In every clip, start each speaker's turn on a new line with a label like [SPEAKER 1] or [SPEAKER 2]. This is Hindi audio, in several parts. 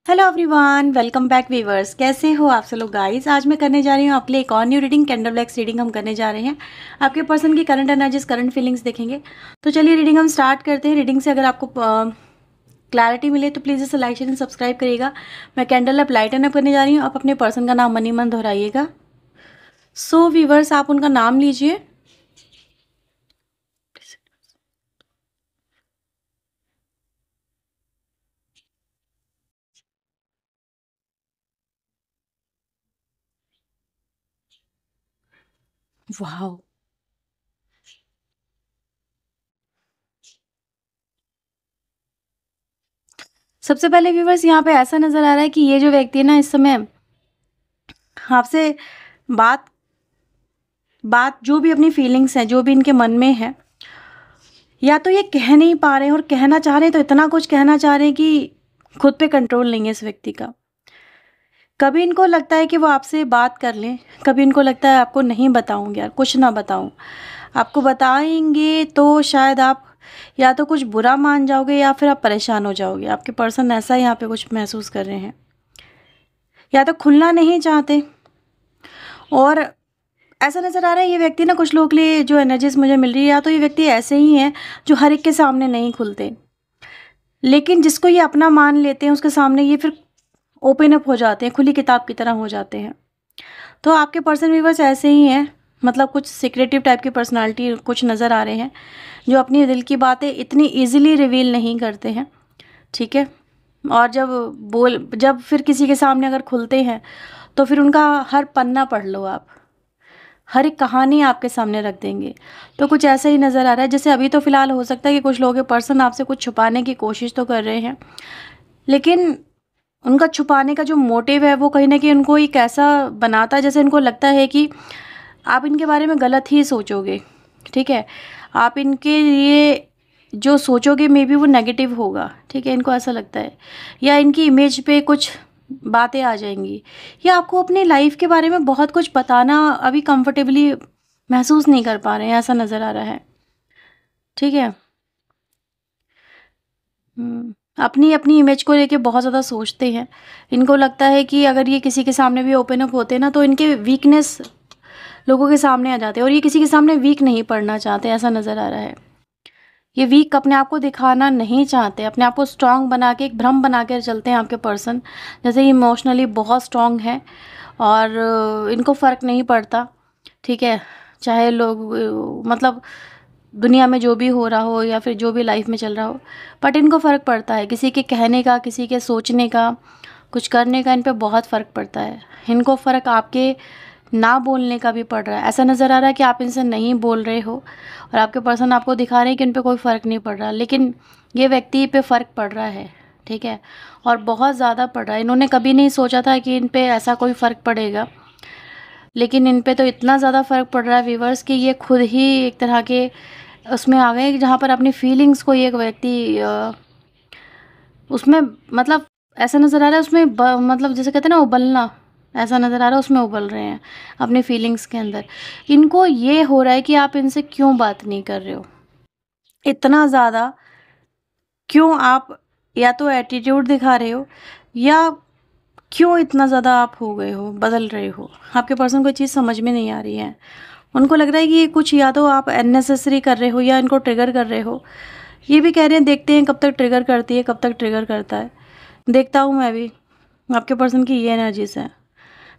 [SPEAKER 1] Hello everyone, welcome back viewers. कैसे हो आप सब लोग गाइस। आज मैं करने जा रही हूँ आपके लिए एक और new reading, candle blacks reading हम करने जा रहे हैं। आपके पर्सन की करंट एनर्जीज, करंट फीलिंग्स देखेंगे। तो चलिए रीडिंग हम स्टार्ट करते हैं। रीडिंग से अगर आपको क्लैरिटी मिले तो प्लीज़ इसे लाइक शेयर एंड सब्सक्राइब करिएगा। मैं कैंडल अप लाइटन अप करने जा रही हूँ। आप अपने पर्सन का नाम मनी मन दोहराइएगा। सो वीवर्स, आप उनका नाम लीजिए। वाह, सबसे पहले व्यूवर्स यहाँ पे ऐसा नज़र आ रहा है कि ये जो व्यक्ति है ना, इस समय आपसे बात बात जो भी अपनी फीलिंग्स हैं, जो भी इनके मन में है, या तो ये कह नहीं पा रहे हैं, और कहना चाह रहे हैं तो इतना कुछ कहना चाह रहे हैं कि खुद पे कंट्रोल नहीं है इस व्यक्ति का। कभी इनको लगता है कि वो आपसे बात कर लें, कभी इनको लगता है आपको नहीं बताऊंगी यार, कुछ ना बताऊं। आपको बताएंगे तो शायद आप या तो कुछ बुरा मान जाओगे या फिर आप परेशान हो जाओगे। आपके पर्सन ऐसा यहाँ पे कुछ महसूस कर रहे हैं, या तो खुलना नहीं चाहते। और ऐसा नज़र आ रहा है ये व्यक्ति ना, कुछ लोगों के लिए जो एनर्जीज मुझे मिल रही है, या तो ये व्यक्ति ऐसे ही हैं जो हर एक के सामने नहीं खुलते, लेकिन जिसको ये अपना मान लेते हैं उसके सामने ये फिर ओपन अप हो जाते हैं, खुली किताब की तरह हो जाते हैं। तो आपके पर्सन व्यूवर्स ऐसे ही हैं, मतलब कुछ सीक्रेटिव टाइप की पर्सनालिटी कुछ नज़र आ रहे हैं, जो अपनी दिल की बातें इतनी इजीली रिवील नहीं करते हैं। ठीक है। और जब फिर किसी के सामने अगर खुलते हैं तो फिर उनका हर पन्ना पढ़ लो आप, हर एक कहानी आपके सामने रख देंगे। तो कुछ ऐसा ही नज़र आ रहा है। जैसे अभी तो फ़िलहाल हो सकता है कि कुछ लोगों के पर्सन आपसे कुछ छुपाने की कोशिश तो कर रहे हैं, लेकिन उनका छुपाने का जो मोटिव है वो कहीं न कहीं उनको एक ऐसा बनाता है, जैसे इनको लगता है कि आप इनके बारे में गलत ही सोचोगे। ठीक है। आप इनके लिए जो सोचोगे मे बी वो नेगेटिव होगा। ठीक है, इनको ऐसा लगता है, या इनकी इमेज पे कुछ बातें आ जाएंगी, या आपको अपनी लाइफ के बारे में बहुत कुछ बताना अभी कंफर्टेबली महसूस नहीं कर पा रहे हैं, ऐसा नज़र आ रहा है। ठीक है। अपनी अपनी इमेज को लेके बहुत ज़्यादा सोचते हैं। इनको लगता है कि अगर ये किसी के सामने भी ओपन अप होते हैं ना, तो इनके वीकनेस लोगों के सामने आ जाते हैं, और ये किसी के सामने वीक नहीं पड़ना चाहते, ऐसा नज़र आ रहा है। ये वीक अपने आप को दिखाना नहीं चाहते, अपने आप को स्ट्रांग बना के, एक भ्रम बना के चलते हैं आपके पर्सन। जैसे इमोशनली बहुत स्ट्रांग है, और इनको फ़र्क नहीं पड़ता। ठीक है। चाहे लोग मतलब दुनिया में जो भी हो रहा हो, या फिर जो भी लाइफ में चल रहा हो, बट इनको फ़र्क पड़ता है किसी के कहने का, किसी के सोचने का, कुछ करने का। इन पे बहुत फ़र्क पड़ता है। इनको फ़र्क आपके ना बोलने का भी पड़ रहा है। ऐसा नज़र आ रहा है कि आप इनसे नहीं बोल रहे हो, और आपके पर्सन आपको दिखा रहे हैं कि इन पे कोई फ़र्क नहीं पड़ रहा, लेकिन ये व्यक्ति पे फ़र्क पड़ रहा है। ठीक है। और बहुत ज़्यादा पड़ रहा है। इन्होंने कभी नहीं सोचा था कि इन पे ऐसा कोई फ़र्क पड़ेगा, लेकिन इन पे तो इतना ज़्यादा फ़र्क पड़ रहा है व्यूवर्स, कि ये खुद ही एक तरह के उसमें आ गए, जहाँ पर अपनी फीलिंग्स को ये एक व्यक्ति उसमें, मतलब ऐसा नज़र आ रहा है उसमें मतलब जैसे कहते हैं ना उबलना, ऐसा नज़र आ रहा है उसमें उबल रहे हैं अपनी फीलिंग्स के अंदर। इनको ये हो रहा है कि आप इनसे क्यों बात नहीं कर रहे हो इतना ज़्यादा, क्यों आप या तो एटीट्यूड दिखा रहे हो, या क्यों इतना ज़्यादा आप हो गए हो, बदल रहे हो। आपके पर्सन को ये चीज़ समझ में नहीं आ रही है। उनको लग रहा है कि ये कुछ या तो आप अननेसेसरी कर रहे हो, या इनको ट्रिगर कर रहे हो। ये भी कह रहे हैं देखते हैं कब तक ट्रिगर करती है, कब तक ट्रिगर करता है। देखता हूँ मैं भी। आपके पर्सन की ये एनर्जीज है,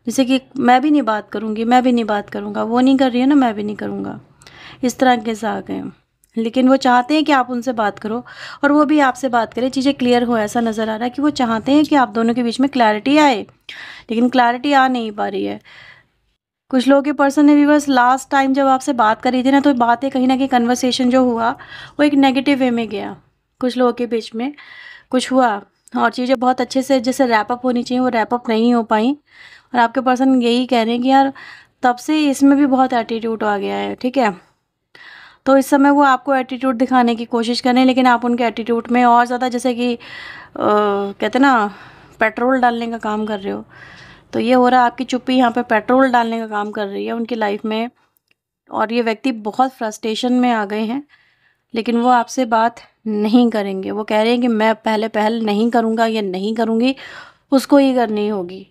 [SPEAKER 1] जैसे कि मैं भी नहीं बात करूँगी, मैं भी नहीं बात करूँगा, वो नहीं कर रही है ना, मैं भी नहीं करूँगा, इस तरह के से आ गए हैं। लेकिन वो चाहते हैं कि आप उनसे बात करो, और वो भी आपसे बात करें, चीज़ें क्लियर हो। ऐसा नज़र आ रहा है कि वो चाहते हैं कि आप दोनों के बीच में क्लैरिटी आए, लेकिन क्लैरिटी आ नहीं पा रही है। कुछ लोगों के पर्सन ने भी बस लास्ट टाइम जब आपसे बात करी थी ना, तो बातें कहीं ना कहीं कन्वर्सेशन जो हुआ वो एक नेगेटिव वे में गया। कुछ लोगों के बीच में कुछ हुआ, और चीज़ें बहुत अच्छे से जैसे रैपअप होनी चाहिए वो रैपअप नहीं हो पाई। और आपके पर्सन यही कह रहे हैं कि यार तब से इसमें भी बहुत एटीट्यूड आ गया है। ठीक है। तो इस समय वो आपको एटीट्यूड दिखाने की कोशिश कर रहे हैं, लेकिन आप उनके एटीट्यूड में और ज़्यादा, जैसे कि कहते हैं ना, पेट्रोल डालने का काम कर रहे हो। तो ये हो रहा है, आपकी चुप्पी यहाँ पे पेट्रोल डालने का काम कर रही है उनकी लाइफ में। और ये व्यक्ति बहुत फ्रस्ट्रेशन में आ गए हैं, लेकिन वो आपसे बात नहीं करेंगे। वो कह रहे हैं कि मैं पहले पहल नहीं करूँगा या नहीं करूँगी, उसको ही करनी होगी।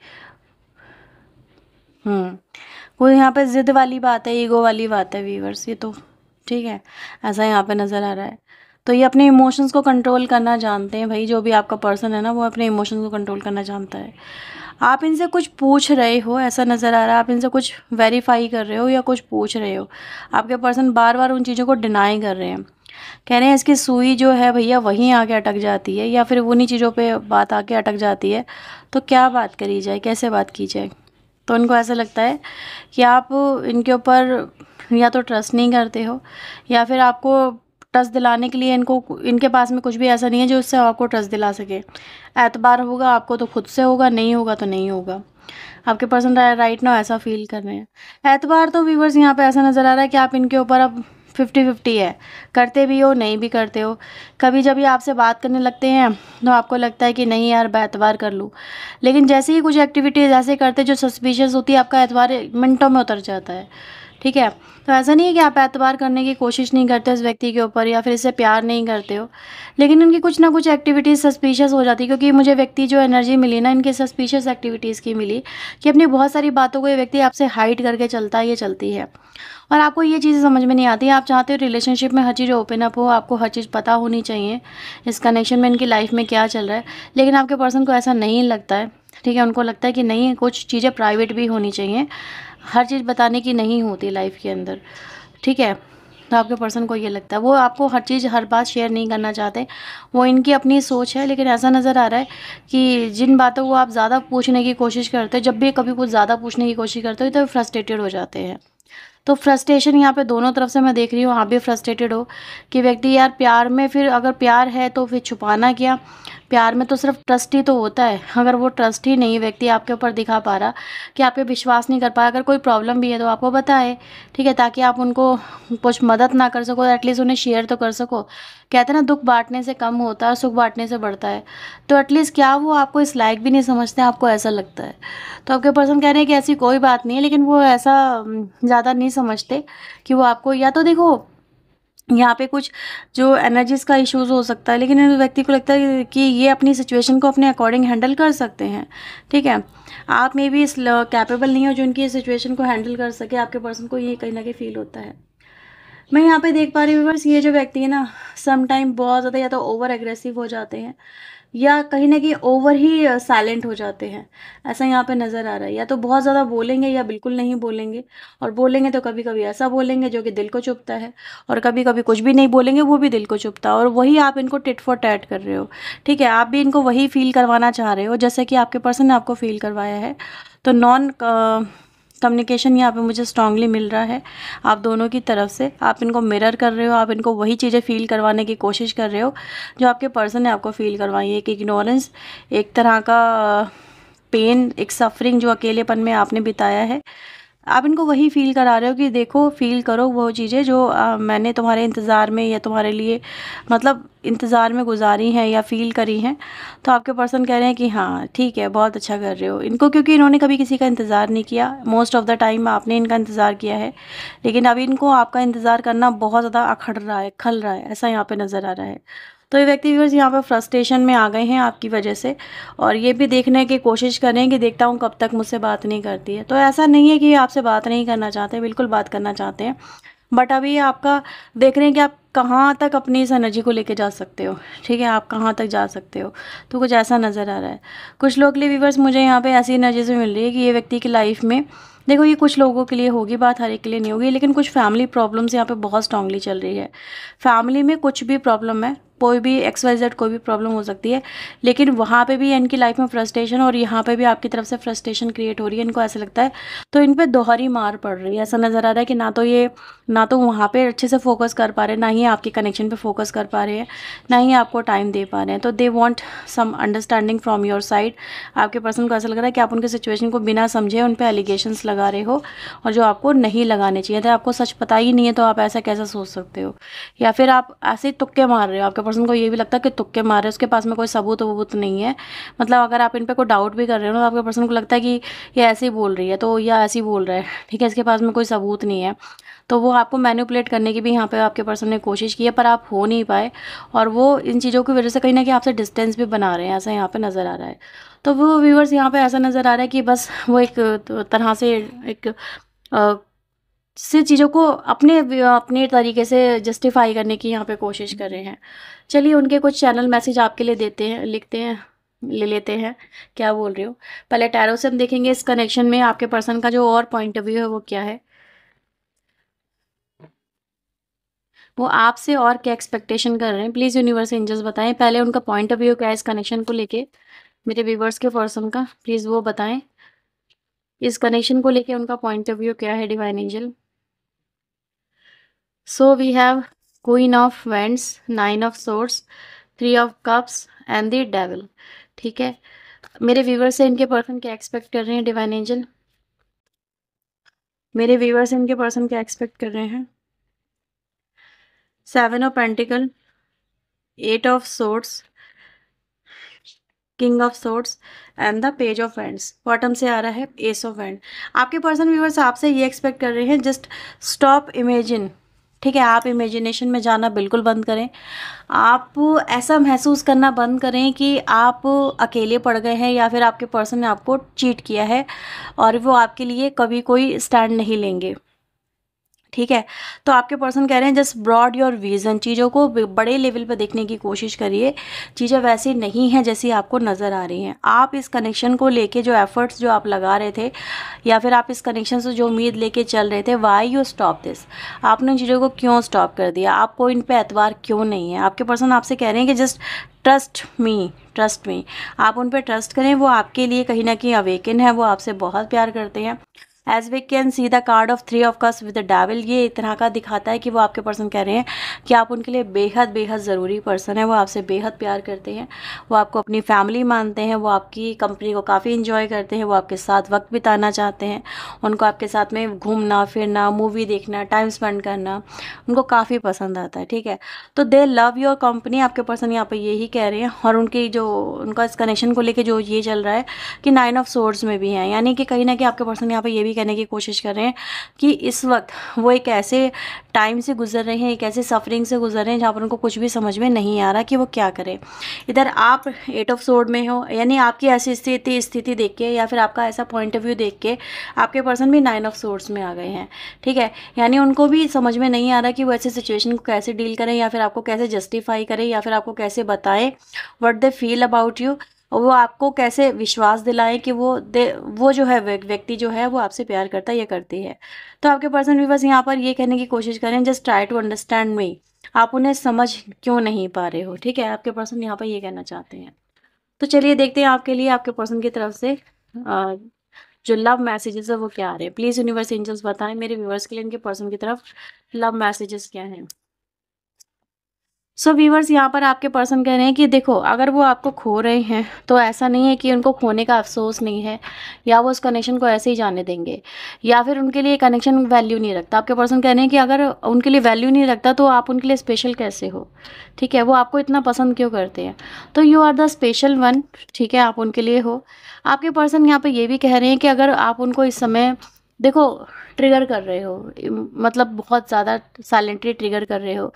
[SPEAKER 1] कोई यहाँ पे ज़िद वाली बात है, ईगो वाली बात है व्यूअर्स, ये तो ठीक है, ऐसा यहाँ पे नज़र आ रहा है। तो ये अपने इमोशंस को कंट्रोल करना जानते हैं भाई, जो भी आपका पर्सन है ना, वो अपने इमोशंस को कंट्रोल करना जानता है। आप इनसे कुछ पूछ रहे हो, ऐसा नज़र आ रहा है, आप इनसे कुछ वेरीफाई कर रहे हो या कुछ पूछ रहे हो। आपके पर्सन बार बार उन चीज़ों को डिनाई कर रहे हैं, कह रहे हैं इसकी सुई जो है भैया वहीं आके अटक जाती है, या फिर उन्हीं चीज़ों पे बात आके अटक जाती है। तो क्या बात करी जाए, कैसे बात की जाए। तो उनको ऐसा लगता है कि आप इनके ऊपर या तो ट्रस्ट नहीं करते हो, या फिर आपको ट्रस्ट दिलाने के लिए इनके पास में कुछ भी ऐसा नहीं है जो उससे आपको ट्रस्ट दिला सके। एतबार होगा आपको तो खुद से होगा, नहीं होगा तो नहीं होगा। आपके पर्सन राइट नाउ ऐसा फील कर रहे हैं। एतबार तो व्यूवर्स यहाँ पे ऐसा नज़र आ रहा है कि आप इनके ऊपर अब 50-50 है, करते भी हो नहीं भी करते हो। कभी जब ये आपसे बात करने लगते हैं तो आपको लगता है कि नहीं यार मैं एतबार कर लूँ, लेकिन जैसे ही कुछ एक्टिविटीज़ ऐसे करते जो सस्पिशियस होती है, आपका एतबार मिनटों में उतर जाता है। ठीक है, तो ऐसा नहीं है कि आप एतबार करने की कोशिश नहीं करते उस व्यक्ति के ऊपर, या फिर इससे प्यार नहीं करते हो, लेकिन उनकी कुछ ना कुछ एक्टिविटीज़ सस्पिशियस हो जाती है। क्योंकि मुझे व्यक्ति जो एनर्जी मिली ना, इनके सस्पिशियस एक्टिविटीज़ की मिली, कि अपनी बहुत सारी बातों को ये व्यक्ति आपसे हाइड करके चलता है, ये चलती है। और आपको ये चीज़ें समझ में नहीं आती। आप चाहते हो रिलेशनशिप में हर चीज़ ओपन अप हो, आपको हर चीज़ पता होनी चाहिए इस कनेक्शन में इनकी लाइफ में क्या चल रहा है, लेकिन आपके पर्सन को ऐसा नहीं लगता है। ठीक है, उनको लगता है कि नहीं, कुछ चीज़ें प्राइवेट भी होनी चाहिए, हर चीज़ बताने की नहीं होती लाइफ के अंदर। ठीक है, तो आपके पर्सन को ये लगता है, वो आपको हर चीज़ हर बात शेयर नहीं करना चाहते, वो इनकी अपनी सोच है। लेकिन ऐसा नज़र आ रहा है कि जिन बातों को आप ज़्यादा पूछने की कोशिश करते हो, जब भी कभी कुछ ज़्यादा पूछने की कोशिश करते हो तो फ्रस्ट्रेटेड हो जाते हैं। तो फ्रस्ट्रेशन यहाँ पे दोनों तरफ से मैं देख रही हूँ। आप भी फ्रस्ट्रेटेड हो कि व्यक्ति यार प्यार में, फिर अगर प्यार है तो फिर छुपाना क्या। प्यार में तो सिर्फ ट्रस्ट ही तो होता है। अगर वो ट्रस्ट ही नहीं व्यक्ति आपके ऊपर दिखा पा रहा, कि आप पे विश्वास नहीं कर पा रहा, अगर कोई प्रॉब्लम भी है तो आपको बताए। ठीक है, ताकि आप उनको कुछ मदद ना कर सको, एटलीस्ट उन्हें शेयर तो कर सको। कहते हैं ना, दुख बांटने से कम होता है, सुख बांटने से बढ़ता है। तो एटलीस्ट क्या वो आपको इस लायक भी नहीं समझते, आपको ऐसा लगता है। तो आपके पर्सन कह रहे हैं कि ऐसी कोई बात नहीं है, लेकिन वो ऐसा ज़्यादा नहीं समझते कि वो आपको, या तो देखो यहाँ पे कुछ जो एनर्जीज़ का इश्यूज़ हो सकता है, लेकिन इस व्यक्ति को लगता है कि ये अपनी सिचुएशन को अपने अकॉर्डिंग हैंडल कर सकते हैं। ठीक है, आप मे बी इस कैपेबल नहीं हो जो उनकी सिचुएशन को हैंडल कर सके। आपके पर्सन को ये कहीं ना कहीं फील होता है। मैं यहाँ पे देख पा रही हूँ बस, ये जो व्यक्ति है ना, सम टाइम बहुत ज़्यादा या तो ओवर एग्रेसिव हो जाते हैं, या कहीं ना कहीं ओवर ही साइलेंट हो जाते हैं। ऐसा यहाँ पे नज़र आ रहा है। या तो बहुत ज़्यादा बोलेंगे या बिल्कुल नहीं बोलेंगे, और बोलेंगे तो कभी कभी ऐसा बोलेंगे जो कि दिल को चुभता है, और कभी कभी कुछ भी नहीं बोलेंगे, वो भी दिल को चुभता है। और वही आप इनको टिट फॉर टैट कर रहे हो। ठीक है, आप भी इनको वही फील करवाना चाह रहे हो जैसे कि आपके पर्सन ने आपको फील करवाया है। तो नॉन कम्युनिकेशन यहाँ पे मुझे स्ट्रांगली मिल रहा है आप दोनों की तरफ से। आप इनको मिरर कर रहे हो, आप इनको वही चीज़ें फील करवाने की कोशिश कर रहे हो जो आपके पर्सन ने आपको फील करवाई है। एक इग्नोरेंस, एक तरह का पेन, एक सफरिंग जो अकेलेपन में आपने बिताया है, आप इनको वही फील करा रहे हो कि देखो, फील करो वो चीज़ें जो मैंने तुम्हारे इंतज़ार में या तुम्हारे लिए मतलब इंतज़ार में गुजारी हैं या फील करी हैं। तो आपके पर्सन कह रहे हैं कि हाँ ठीक है, बहुत अच्छा कर रहे हो इनको, क्योंकि इन्होंने कभी किसी का इंतज़ार नहीं किया। मोस्ट ऑफ़ द टाइम आपने इनका इंतज़ार किया है, लेकिन अभी इनको आपका इंतज़ार करना बहुत ज़्यादा अखड़ रहा है, खल रहा है, ऐसा यहाँ पर नज़र आ रहा है। तो ये व्यक्ति व्यूअर्स यहाँ पर फ्रस्ट्रेशन में आ गए हैं आपकी वजह से, और ये भी देखने की कोशिश करें कि देखता हूँ कब तक मुझसे बात नहीं करती है। तो ऐसा नहीं है कि आपसे बात नहीं करना चाहते, बिल्कुल बात करना चाहते हैं, बट अभी आपका देख रहे हैं कि आप कहाँ तक अपनी इस एनर्जी को लेके जा सकते हो। ठीक है, आप कहाँ तक जा सकते हो, तो कुछ ऐसा नज़र आ रहा है। कुछ लोग के लिए व्यूअर्स मुझे यहाँ पे ऐसी एनर्जी से मिल रही है कि ये व्यक्ति की लाइफ में, देखो ये कुछ लोगों के लिए होगी बात, हर एक के लिए नहीं होगी, लेकिन कुछ फैमिली प्रॉब्लम्स यहाँ पे बहुत स्ट्रांगली चल रही है। फैमिली में कुछ भी प्रॉब्लम है, कोई भी XYZ कोई भी प्रॉब्लम हो सकती है, लेकिन वहाँ पे भी इनकी लाइफ में फ्रस्ट्रेशन, और यहाँ पे भी आपकी तरफ से फ्रस्ट्रेशन क्रिएट हो रही है। इनको ऐसा लगता है, तो इन पे दोहरी मार पड़ रही है। ऐसा नज़र आ रहा है कि ना तो वहाँ पे अच्छे से फोकस कर पा रहे हैं, ना ही आपके कनेक्शन पे फोकस कर पा रहे हैं, ना ही आपको टाइम दे पा रहे हैं। तो they want some understanding from your side. आपके पर्सन को ऐसा लग रहा है कि आप उनके सिचुएशन को बिना समझे उन पर एलिगेशंस लगा रहे हो, और जो आपको नहीं लगाने चाहिए थे। आपको सच पता ही नहीं है तो आप ऐसा कैसे सोच सकते हो, या फिर आप ऐसे ही तुक्के मार रहे हो। आपके पर्सन को ये भी लगता है कि तुक्के मार रहे हैं, उसके पास में कोई सबूत नहीं है। मतलब अगर आप इन पे कोई डाउट भी कर रहे हो ना, तो आपके पर्सन को लगता है कि ये ऐसे ही बोल रही है, तो या ऐसे ही बोल रहा है। ठीक है, इसके पास में कोई सबूत नहीं है। तो वो आपको मैनिपुलेट करने की भी यहाँ पे आपके पर्सन ने कोशिश की है, पर आप हो नहीं पाए, और वो इन चीज़ों की वजह से कहीं ना कहीं आपसे डिस्टेंस भी बना रहे हैं, ऐसा यहाँ पे नज़र आ रहा है। तो वो व्यूअर्स यहाँ पे ऐसा नज़र आ रहा है कि बस वो एक तरह से एक से चीज़ों को अपने तरीके से जस्टिफाई करने की यहाँ पे कोशिश कर रहे हैं। चलिए उनके कुछ चैनल मैसेज आपके लिए देते हैं, लिखते हैं, ले लेते हैं। क्या बोल रही हो, पहले टैरो से हम देखेंगे इस कनेक्शन में आपके पर्सन का जो और पॉइंट ऑफ व्यू है वो क्या है, वो आपसे और क्या एक्सपेक्टेशन कर रहे हैं। प्लीज़ यूनिवर्स एंजल्स बताएं पहले उनका पॉइंट ऑफ व्यू क्या है इस कनेक्शन को लेके, मेरे व्यूवर्स के पर्सन का प्लीज़ वो बताएं। इस कनेक्शन को लेके उनका पॉइंट ऑफ व्यू क्या है divine angel. So we have queen of wands, 9 of swords, 3 of cups and the devil. ठीक है, मेरे व्यूवर्स से इनके पर्सन क्या एक्सपेक्ट कर रहे हैं डिवाइन एंजल, मेरे व्यूवर्स से इनके पर्सन क्या एक्सपेक्ट कर रहे हैं। 7 of pentacle, 8 of swords, king of swords and the page of wands. Bottom से आ रहा है एस ऑफ वैंड। आपके पर्सन व्यूवर्स आपसे ये एक्सपेक्ट कर रहे हैं, जस्ट स्टॉप इमेजिन। ठीक है, आप इमेजिनेशन में जाना बिल्कुल बंद करें। आप ऐसा महसूस करना बंद करें कि आप अकेले पड़ गए हैं या फिर आपके पर्सन ने आपको चीट किया है और वो आपके लिए कभी कोई स्टैंड नहीं लेंगे। ठीक है, तो आपके पर्सन कह रहे हैं जस्ट ब्रॉड योर विज़न, चीज़ों को बड़े लेवल पर देखने की कोशिश करिए। चीज़ें वैसी नहीं हैं जैसी आपको नज़र आ रही हैं। आप इस कनेक्शन को लेके जो एफर्ट्स जो आप लगा रहे थे या फिर आप इस कनेक्शन से जो उम्मीद लेके चल रहे थे, वाई यू स्टॉप दिस, आपने चीज़ों को क्यों स्टॉप कर दिया, आपको इन पे एतबार क्यों नहीं है। आपके पर्सन आपसे कह रहे हैं कि जस्ट ट्रस्ट मी, आप उन पर ट्रस्ट करें। वो आपके लिए कहीं ना कहीं अवेकन है, वो आपसे बहुत प्यार करते हैं। As we can see the card of 3 of cups with the devil, ये इस तरह का दिखाता है कि वो आपके पर्सन कह रहे हैं कि आप उनके लिए बेहद ज़रूरी पर्सन है। वो आपसे बेहद प्यार करते हैं, वो आपको अपनी फैमिली मानते हैं, वो आपकी कंपनी को काफ़ी इंजॉय करते हैं, वो आपके साथ वक्त बिताना चाहते हैं। उनको आपके साथ में घूमना फिरना, मूवी देखना, टाइम स्पेंड करना उनको काफ़ी पसंद आता है। ठीक है, तो दे लव योर कंपनी, आपके पर्सन यहाँ पर यही कह रहे हैं। और उनका इस कनेक्शन को लेके जो ये चल रहा है कि 9 ऑफ सोर्ड्स में भी हैं, यानी कि कहीं ना कहीं आपके पर्सन यहाँ पर ये भी कहने की कोशिश कर रहे हैं कि इस वक्त वो एक ऐसे टाइम से गुजर रहे हैं, एक ऐसे सफरिंग से गुजर रहे हैं जहाँ पर उनको कुछ भी समझ में नहीं आ रहा कि वो क्या करें। इधर आप 8 ऑफ सोर्ड में हो, यानी आपकी ऐसी स्थिति देख के या फिर आपका ऐसा पॉइंट ऑफ व्यू देख के आपके पर्सन भी 9 ऑफ सोर्ड्स में आ गए हैं। ठीक है, यानी उनको भी समझ में नहीं आ रहा कि वो ऐसे सिचुएशन को कैसे डील करें या फिर आपको कैसे जस्टिफाई करें या फिर आपको कैसे बताएं what they feel about you, और वो आपको कैसे विश्वास दिलाएं कि वो जो है व्यक्ति जो है वो आपसे प्यार करता है या करती है। तो आपके पर्सन भी बस यहाँ पर ये कहने की कोशिश करें just try to understand me, आप उन्हें समझ क्यों नहीं पा रहे हो। ठीक है, आपके पर्सन यहाँ पर ये कहना चाहते हैं। तो चलिए देखते हैं आपके लिए आपके पर्सन की तरफ से जो लव मैसेजेस है वो क्या आ रहे हैं। प्लीज़ यूनिवर्स एंजल्स बताएं मेरे व्यूवर्स के लिए इनके पर्सन की तरफ लव मैसेजेस क्या हैं। सो व्यूवर्स यहाँ पर आपके पर्सन कह रहे हैं कि देखो, अगर वो आपको खो रहे हैं तो ऐसा नहीं है कि उनको खोने का अफसोस नहीं है या वो उस कनेक्शन को ऐसे ही जाने देंगे या फिर उनके लिए कनेक्शन वैल्यू नहीं रखता। आपके पर्सन कह रहे हैं कि अगर उनके लिए वैल्यू नहीं रखता तो आप उनके लिए स्पेशल कैसे हो। ठीक है, वो आपको इतना पसंद क्यों करते हैं, तो you are the special one. ठीक है, आप उनके लिए हो। आपके पर्सन यहाँ पर ये भी कह रहे हैं कि अगर आप उनको इस समय देखो ट्रिगर कर रहे हो, मतलब बहुत ज़्यादा साइलेंटली ट्रिगर कर रहे हो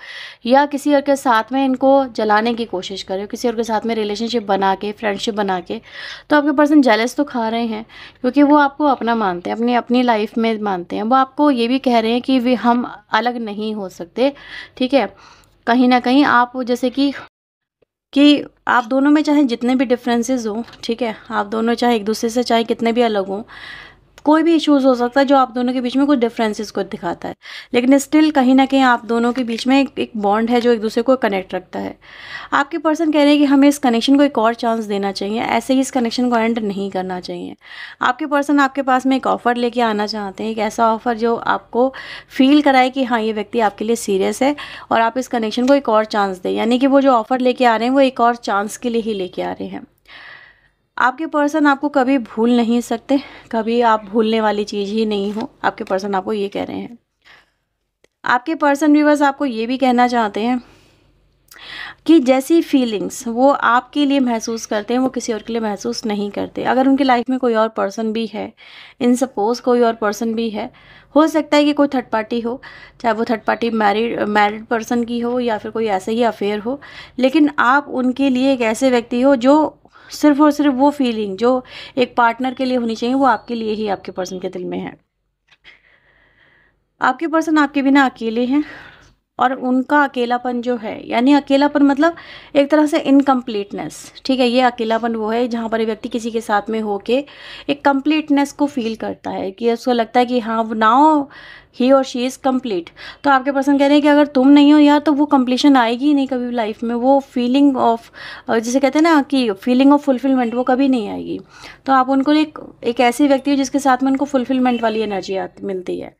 [SPEAKER 1] या किसी और के साथ में इनको जलाने की कोशिश कर रहे हो, किसी और के साथ में रिलेशनशिप बना के, फ्रेंडशिप बना के, तो आपके पर्सन जेलस तो खा रहे हैं क्योंकि वो आपको अपना मानते हैं, अपनी लाइफ में मानते हैं। वो आपको ये भी कह रहे हैं कि वे हम अलग नहीं हो सकते। ठीक है, कहीं ना कहीं आप जैसे कि आप दोनों में चाहे जितने भी डिफरेंसेस हों, ठीक है, आप दोनों चाहे एक दूसरे से चाहे कितने भी अलग हों, कोई भी इश्यूज़ हो सकता है जो आप दोनों के बीच में कुछ डिफरेंसेस को दिखाता है, लेकिन स्टिल कहीं ना कहीं आप दोनों के बीच में एक बॉन्ड है जो एक दूसरे को कनेक्ट रखता है। आपके पर्सन कह रहे हैं कि हमें इस कनेक्शन को एक और चांस देना चाहिए, ऐसे ही इस कनेक्शन को एंड नहीं करना चाहिए। आपके पर्सन आपके पास में एक ऑफ़र लेके आना चाहते हैं, एक ऐसा ऑफ़र जो आपको फील कराए कि हाँ ये व्यक्ति आपके लिए सीरियस है और आप इस कनेक्शन को एक और चांस दें। यानी कि वो जो ऑफ़र लेके आ रहे हैं वो एक और चांस के लिए ही लेके आ रहे हैं। आपके पर्सन आपको कभी भूल नहीं सकते, कभी आप भूलने वाली चीज़ ही नहीं हो। आपके पर्सन आपको ये कह रहे हैं। आपके पर्सन भी बस आपको ये भी कहना चाहते हैं कि जैसी फीलिंग्स वो आपके लिए महसूस करते हैं वो किसी और के लिए महसूस नहीं करते। अगर उनकी लाइफ में कोई और पर्सन भी है, इन सपोज कोई और पर्सन भी है, हो सकता है कि कोई थर्ड पार्टी हो, चाहे वो थर्ड पार्टी मैरिड पर्सन की हो या फिर कोई ऐसे ही अफेयर हो, लेकिन आप उनके लिए एक ऐसे व्यक्ति हो जो सिर्फ और सिर्फ वो फीलिंग जो एक पार्टनर के लिए होनी चाहिए वो आपके लिए ही आपके पर्सन के दिल में है। आपके पर्सन आपके बिना अकेले हैं और उनका अकेलापन जो है, यानी अकेलापन मतलब एक तरह से इनकम्प्लीटनेस, ठीक है। ये अकेलापन वो है जहाँ पर व्यक्ति किसी के साथ में होके एक कंप्लीटनेस को फील करता है, कि उसको लगता है कि हाँ नाउ ही और शी इज़ कंप्लीट। तो आपके पर्सन कह रहे हैं कि अगर तुम नहीं हो यार तो वो कंप्लीशन आएगी ही नहीं कभी भी लाइफ में। वो फीलिंग ऑफ, जिसे कहते हैं ना कि फीलिंग ऑफ फुलफिलमेंट, वो कभी नहीं आएगी। तो आप उनको एक ऐसी व्यक्ति हो जिसके साथ में उनको फुलफिलमेंट वाली एनर्जी मिलती है।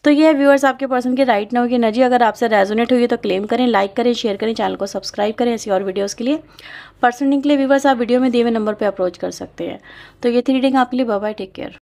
[SPEAKER 1] तो ये है व्यूअर्स आपके पर्सन के राइट नाउ की एनर्जी। अगर आपसे रेजोनेट हुई है तो क्लेम करें, लाइक करें, शेयर करें, चैनल को सब्सक्राइब करें ऐसी और वीडियोस के लिए। पर्सनली के लिए व्यूअर्स आप वीडियो में दिए हुए नंबर पे अप्रोच कर सकते हैं। तो ये थी रीडिंग आपके लिए। Bye bye, take care.